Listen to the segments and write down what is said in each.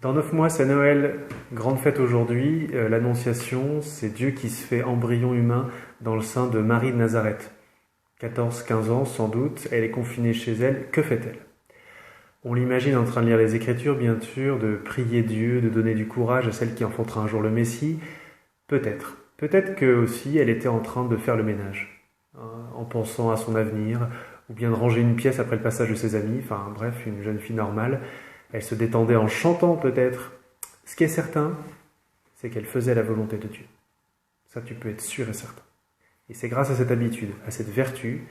Dans 9 mois, c'est Noël, grande fête aujourd'hui. L'Annonciation, c'est Dieu qui se fait embryon humain dans le sein de Marie de Nazareth. 14-15 ans sans doute, elle est confinée chez elle, que fait-elle? On l'imagine en train de lire les Écritures, bien sûr, de prier Dieu, de donner du courage à celle qui enfantera un jour le Messie. Peut-être. Peut-être que aussi elle était en train de faire le ménage, en pensant à son avenir, ou bien de ranger une pièce après le passage de ses amis, enfin bref, une jeune fille normale. Elle se détendait en chantant peut-être. Ce qui est certain, c'est qu'elle faisait la volonté de Dieu. Ça, tu peux être sûr et certain. Et c'est grâce à cette habitude, à cette vertu,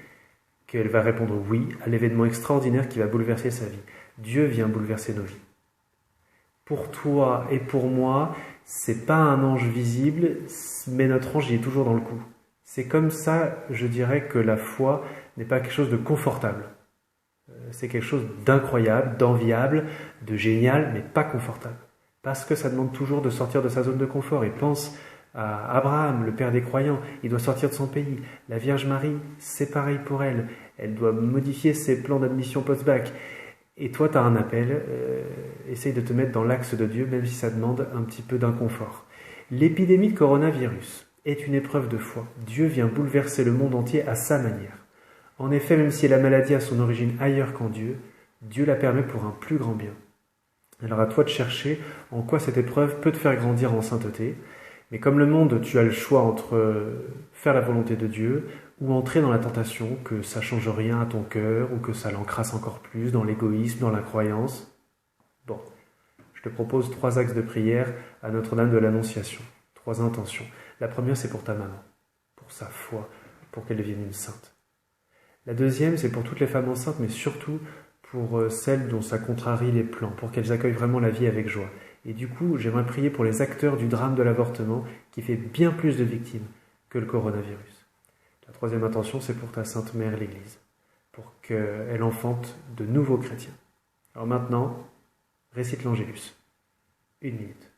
qu'elle va répondre oui à l'événement extraordinaire qui va bouleverser sa vie. Dieu vient bouleverser nos vies. Pour toi et pour moi, c'est pas un ange visible, mais notre ange il est toujours dans le coup. C'est comme ça, je dirais, que la foi n'est pas quelque chose de confortable. C'est quelque chose d'incroyable, d'enviable, de génial, mais pas confortable. Parce que ça demande toujours de sortir de sa zone de confort. Et pense à Abraham, le père des croyants, il doit sortir de son pays. La Vierge Marie, c'est pareil pour elle. Elle doit modifier ses plans d'admission post-bac. Et toi, tu as un appel, essaye de te mettre dans l'axe de Dieu, même si ça demande un petit peu d'inconfort. L'épidémie de coronavirus est une épreuve de foi. Dieu vient bouleverser le monde entier à sa manière. En effet, même si la maladie a son origine ailleurs qu'en Dieu, Dieu la permet pour un plus grand bien. Alors à toi de chercher en quoi cette épreuve peut te faire grandir en sainteté. Mais comme le monde, tu as le choix entre faire la volonté de Dieu ou entrer dans la tentation que ça change rien à ton cœur ou que ça l'encrasse encore plus dans l'égoïsme, dans l'incroyance. Bon, je te propose 3 axes de prière à Notre-Dame de l'Annonciation. 3 intentions. La première, c'est pour ta maman, pour sa foi, pour qu'elle devienne une sainte. La deuxième, c'est pour toutes les femmes enceintes, mais surtout pour celles dont ça contrarie les plans, pour qu'elles accueillent vraiment la vie avec joie. Et du coup, j'aimerais prier pour les acteurs du drame de l'avortement, qui fait bien plus de victimes que le coronavirus. La troisième intention, c'est pour ta Sainte Mère, l'Église, pour qu'elle enfante de nouveaux chrétiens. Alors maintenant, récite l'Angélus. 1 minute.